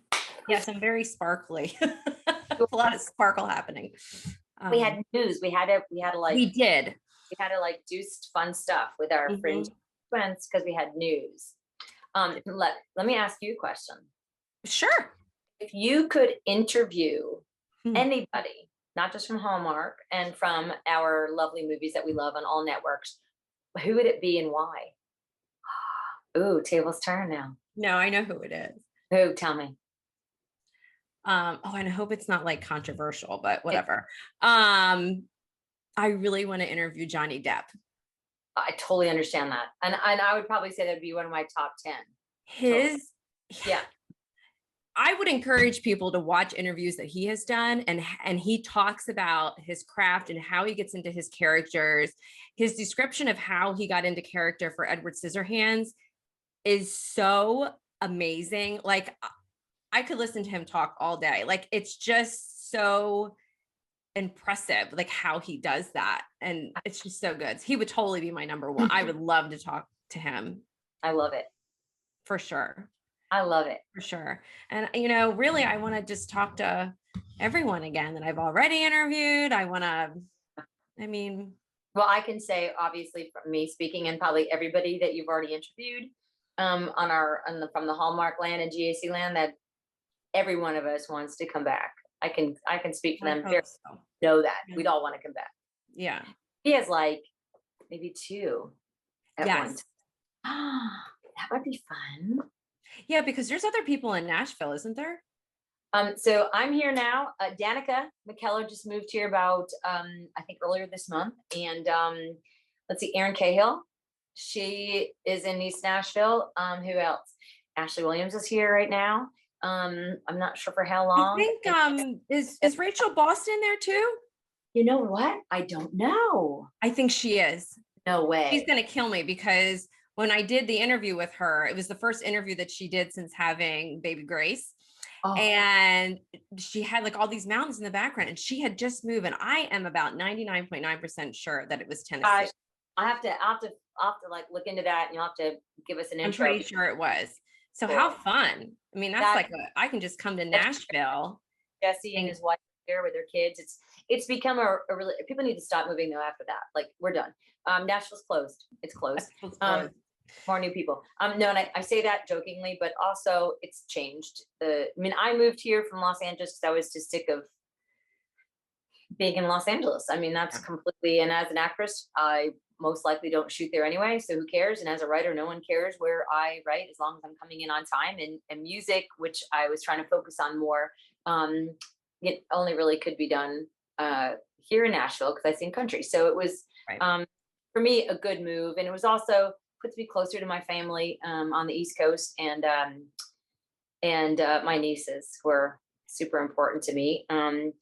Speaker 1: Yes, I'm very sparkly. A lot of sparkle happening.
Speaker 2: We had news.
Speaker 1: We did.
Speaker 2: We had to like do fun stuff with our fringe
Speaker 1: Mhm.
Speaker 2: friends because we had news. Let me ask you a question.
Speaker 1: Sure.
Speaker 2: If you could interview
Speaker 1: Hmm.
Speaker 2: anybody, not just from Hallmark and from our lovely movies that we love on all networks, who would it be and why? Ooh, tables turn now.
Speaker 1: No, I know who it is.
Speaker 2: Who? Tell me.
Speaker 1: Oh, and I hope it's not like controversial, but
Speaker 2: It,
Speaker 1: whatever. I really want to interview Johnny Depp.
Speaker 2: I totally understand that, and I would probably say that'd be one of my top 10. Totally.
Speaker 1: His,
Speaker 2: Yeah.
Speaker 1: I would encourage people to watch interviews that he has done, and he talks about his craft and how he gets into his characters. His description of how he got into character for Edward Scissorhands is so amazing. Like, I could listen to him talk all day. Like, it's just so impressive, like how he does that. And it's just so good. He would totally be my number one. I would love to talk to him
Speaker 2: I love it.
Speaker 1: for sure.
Speaker 2: I love it.
Speaker 1: For sure. And, you know, really, I want to just talk to everyone again that I've already interviewed. I mean,
Speaker 2: Well, I can say, obviously, from me speaking, and probably everybody that you've already interviewed, from the Hallmark land and GAC land, that every one of us wants to come back. I can speak for
Speaker 1: I
Speaker 2: them.
Speaker 1: hope
Speaker 2: Very
Speaker 1: so.
Speaker 2: know that
Speaker 1: Yeah.
Speaker 2: we'd all want to come back.
Speaker 1: Yeah.
Speaker 2: He has like maybe two at one
Speaker 1: Yes.
Speaker 2: time. That would be fun.
Speaker 1: Yeah, because there's other people in Nashville, isn't there?
Speaker 2: So I'm here now. Danica McKellar just moved here about I think earlier this month, and let's see, Erin Cahill, she is in East Nashville. Who else? Ashley Williams is here right now. I'm not sure for how
Speaker 1: I
Speaker 2: long.
Speaker 1: think
Speaker 2: And
Speaker 1: is Rachel Boston there too?
Speaker 2: you know what? I don't know.
Speaker 1: I think she is.
Speaker 2: No
Speaker 1: She's
Speaker 2: way.
Speaker 1: gonna kill me because when I did the interview with her, it was the first interview that she did since having baby Grace.
Speaker 2: Oh,
Speaker 1: And she had like all these mountains in the background, and she had just moved. And I am about 99.9% sure that it was Tennessee.
Speaker 2: gosh, I'll have to like look into that, and you'll have to give us an
Speaker 1: I'm
Speaker 2: intro.
Speaker 1: pretty sure it was. So how
Speaker 2: Cool.
Speaker 1: fun. I mean, that's
Speaker 2: That
Speaker 1: like I can just come to
Speaker 2: that's
Speaker 1: Nashville
Speaker 2: Jesse and
Speaker 1: and
Speaker 2: his wife there with their kids. It's become a really, people need to stop moving though after that. Like, we're done. Nashville's closed. It's closed.
Speaker 1: it's
Speaker 2: Um,
Speaker 1: closed.
Speaker 2: more new people. No, and I say that jokingly, but also it's changed. I mean, I moved here from Los Angeles because I was just sick of being in Los Angeles. I mean, that's
Speaker 1: Yeah.
Speaker 2: completely, and as an actress, I most likely don't shoot there anyway. So who cares? And as a writer, no one cares where I write as long as I'm coming in on time. And music, which I was trying to focus on more, um, it only really could be done here in Nashville because I sing country. So it was,
Speaker 1: Right.
Speaker 2: for me, a good move. And it was also puts me closer to my family on the East Coast. And my nieces were super important to me. And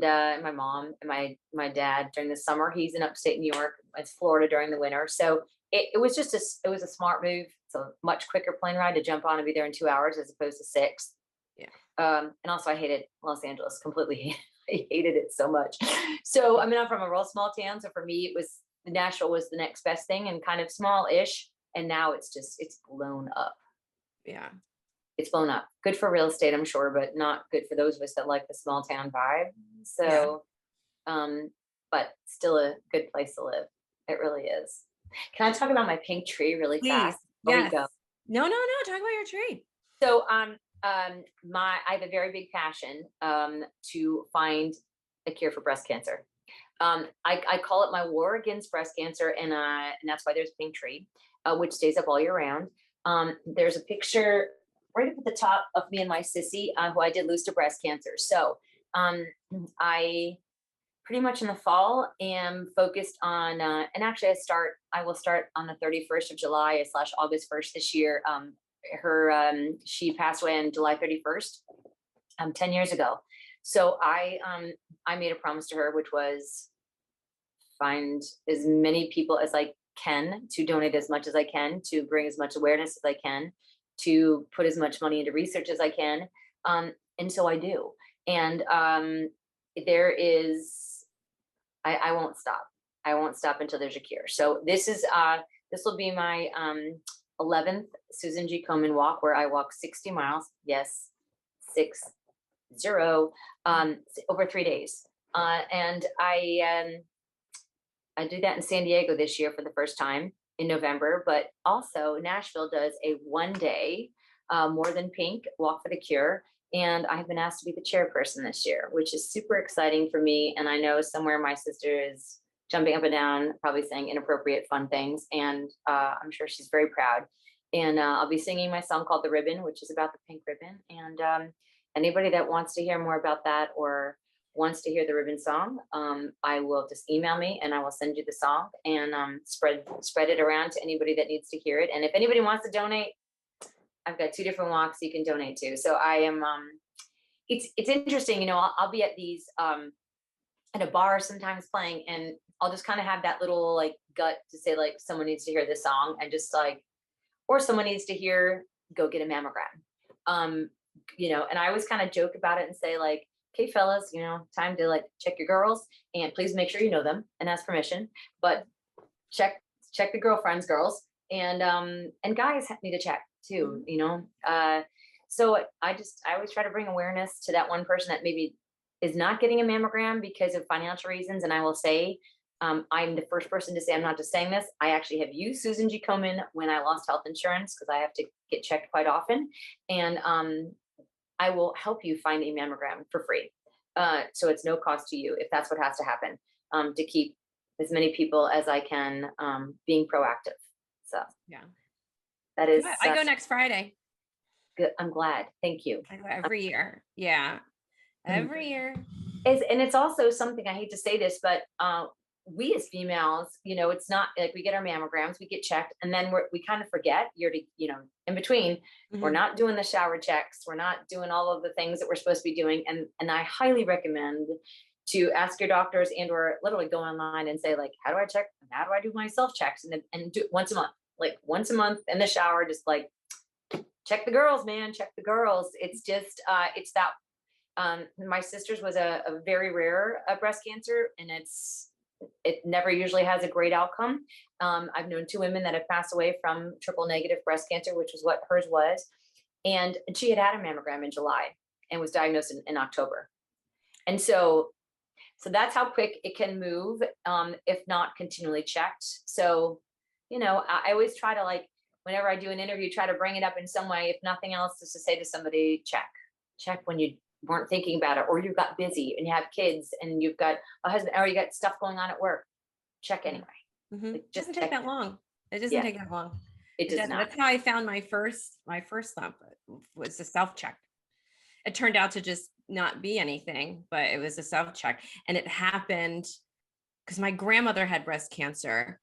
Speaker 2: my mom and my dad during the summer. He's in upstate New York. It's Florida during the winter. So it was just it was a smart move. It's a much quicker plane ride to jump on and be there in 2 hours as opposed to 6.
Speaker 1: Yeah.
Speaker 2: And also I hated Los Angeles completely. I hated it so much. So I mean, I'm from a real small town. So for me, it was Nashville was the next best thing, and kind of small-ish. And now it's blown up.
Speaker 1: Yeah.
Speaker 2: It's blown up. Good for real estate, I'm sure, but not good for those of us that like the small town vibe.
Speaker 1: Yeah.
Speaker 2: So, but still a good place to live. It really is. Can I talk about my pink tree really
Speaker 1: Please.
Speaker 2: fast before we
Speaker 1: Yes.
Speaker 2: go?
Speaker 1: No, no, no. Talk about your tree.
Speaker 2: So, I have a very big passion to find a cure for breast cancer. I call it my war against breast cancer, and that's why there's a pink tree, which stays up all year round. There's a picture right up at the top of me and my sissy, who I did lose to breast cancer. So I pretty much in the fall am focused on, and actually I will start on the 31st of July / August 1st this year. She passed away on July 31st, 10 years ago. So I made a promise to her, which was find as many people as I can to donate as much as I can, to bring as much awareness as I can, to put as much money into research as I can. And so I do. And there is, I won't stop. I won't stop until there's a cure. So this will be my 11th Susan G. Komen walk, where I walk 60 miles. Yes, 60, over 3 days. And I do that in San Diego this year for the first time in November, but also Nashville does a 1-day More Than Pink Walk for the Cure. And I've been asked to be the chairperson this year, which is super exciting for me. And I know somewhere my sister is jumping up and down, probably saying inappropriate, fun things. And I'm sure she's very proud. And I'll be singing my song called The Ribbon, which is about the pink ribbon. And anybody that wants to hear more about that or wants to hear the ribbon song, I will just email me and I will send you the song and spread it around to anybody that needs to hear it. And if anybody wants to donate, I've got 2 different walks you can donate to. So I am, it's interesting, you know, I'll be at these, at a bar sometimes playing, and I'll just kind of have that little like gut to say like, someone needs to hear this song, and just like, or someone needs to hear, go get a mammogram. You know, and I always kind of joke about it and say like, okay, fellas, you know, time to like check your girls, and please make sure you know them and ask permission, but check the girlfriends, girls, and guys need to check too, you know. So I always try to bring awareness to that one person that maybe is not getting a mammogram because of financial reasons. And I will say, I'm the first person to say, I'm not just saying this, I actually have used Susan G. Komen when I lost health insurance, because I have to get checked quite often. And I will help you find a mammogram for free. So it's no cost to you if that's what has to happen, to keep as many people as I can being proactive. So
Speaker 1: Yeah.
Speaker 2: that is.
Speaker 1: I go next Friday.
Speaker 2: Good. I'm glad. Thank you.
Speaker 1: I go every year. Yeah. Every year.
Speaker 2: And it's also something, I hate to say this, but we as females, you know, it's not like we get our mammograms, we get checked, and then we kind of forget in between, we're not doing the shower checks. We're not doing all of the things that we're supposed to be doing. And I highly recommend to ask your doctors or literally go online and say like, how do I check? How do I do my self checks? And do it once a month, like once a month in the shower, just like check the girls, man, check the girls. It's just, it's that, my sister's was a very rare breast cancer, and it never usually has a great outcome. I've known 2 women that have passed away from triple negative breast cancer, which is what hers was. And she had a mammogram in July and was diagnosed in October. And so that's how quick it can move, if not continually checked. So, you know, I always try to, like, whenever I do an interview, try to bring it up in some way, if nothing else, just to say to somebody, check when you weren't thinking about it, or you got busy and you have kids and you've got a husband, or you got stuff going on at work, check anyway.
Speaker 1: Like, it doesn't take that long. It doesn't take that long.
Speaker 2: It does not.
Speaker 1: That's how I found my first lump, was a self check. It turned out to just not be anything, but it was a self check. And it happened because my grandmother had breast cancer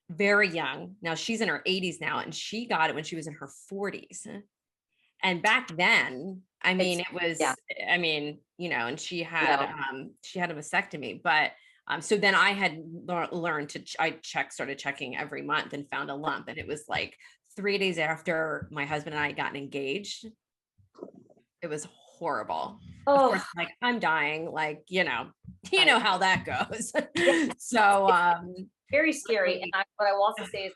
Speaker 1: very young. Now she's in her 80s now, and she got it when she was in her 40s. And back then, I mean, it was, I mean, you know, and she had a mastectomy, but so then I had learned started checking every month, and found a lump. And it was like 3 days after my husband and I gotten engaged. It was horrible. Of course, like, I'm dying, like, you know how that goes. So,
Speaker 2: very scary. And what I will also say is,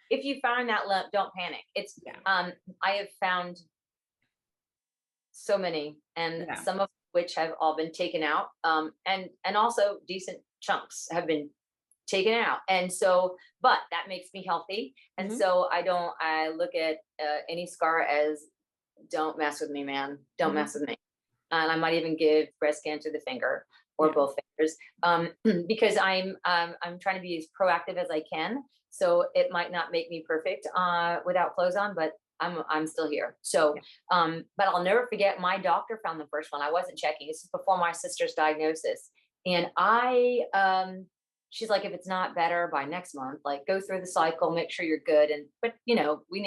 Speaker 2: if you find that lump, don't panic. It's, I have found so many, and some of which have all been taken out. And also decent chunks have been taken out. And so, but that makes me healthy. And so I look at any scar as, don't mess with me, man. Don't mess with me. And I might even give breast cancer the finger, or both fingers, because I'm trying to be as proactive as I can. So it might not make me perfect without clothes on, but I'm still here. So, but I'll never forget, my doctor found the first one. I wasn't checking. This is before my sister's diagnosis. And she's like, if it's not better by next month, like go through the cycle, make sure you're good. And, but you know, we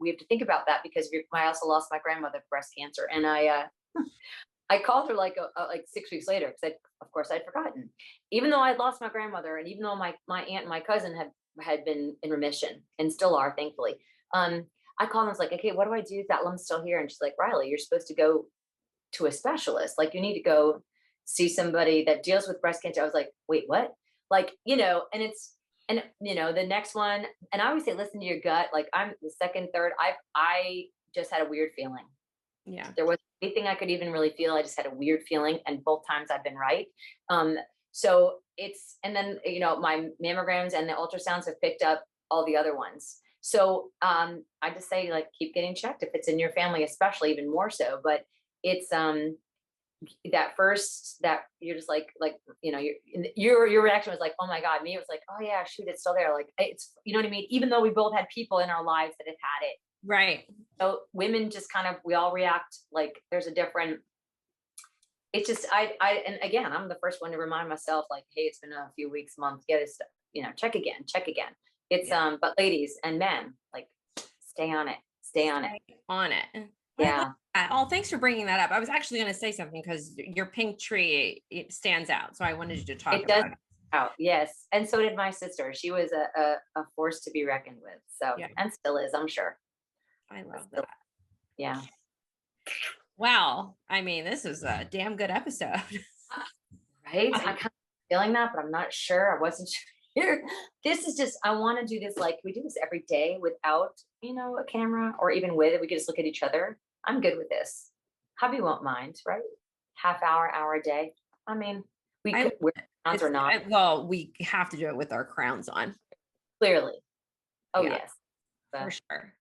Speaker 2: have to think about that because I also lost my grandmother to breast cancer. And I called her like, like 6 weeks later because of course I'd forgotten, even though I'd lost my grandmother and even though my aunt and my cousin had been in remission and still are, thankfully. I called and was like, okay, what do I do if that lump's still here? And she's like, Riley, you're supposed to go to a specialist. Like you need to go see somebody that deals with breast cancer. I was like, wait, what? Like, you know, and you know, the next one, and I always say, listen to your gut. Like I'm the second, third, I just had a weird feeling.
Speaker 1: Yeah.
Speaker 2: There wasn't anything I could even really feel. I just had a weird feeling. And both times I've been right. So and then, you know, my mammograms and the ultrasounds have picked up all the other ones. So I just say like keep getting checked if it's in your family, especially even more so. But it's that you're just like you know your reaction was like, oh my God. Me, it was like, oh yeah, shoot, it's still there. Like it's, you know what I mean, even though we both had people in our lives that had it.
Speaker 1: Right.
Speaker 2: So women just kind of, we all react like there's a different, it's just and again, I'm the first one to remind myself like, hey, it's been a few weeks, months, get it, you know, check again. It's but ladies and men, like stay on it.
Speaker 1: Stay on it.
Speaker 2: Yeah.
Speaker 1: Oh, thanks for bringing that up. I was actually going to say something because your pink tree, it stands out. So I wanted you to talk about it.
Speaker 2: Out, yes. And so did my sister. She was a force to be reckoned with. So, and still is, I'm sure.
Speaker 1: I love that.
Speaker 2: Yeah.
Speaker 1: Wow. I mean, this is a damn good episode.
Speaker 2: Right? I'm kind of feeling that, but I'm not sure. I wasn't sure. This is just, I want to do this. Like, we do this every day without, you know, a camera, or even with it. We could just look at each other. I'm good with this. Hubby won't mind, right? Half hour a day. I mean, we could wear crowns or not.
Speaker 1: Well, we have to do it with our crowns on.
Speaker 2: Clearly. Oh,
Speaker 1: Yeah,
Speaker 2: yes.
Speaker 1: for sure.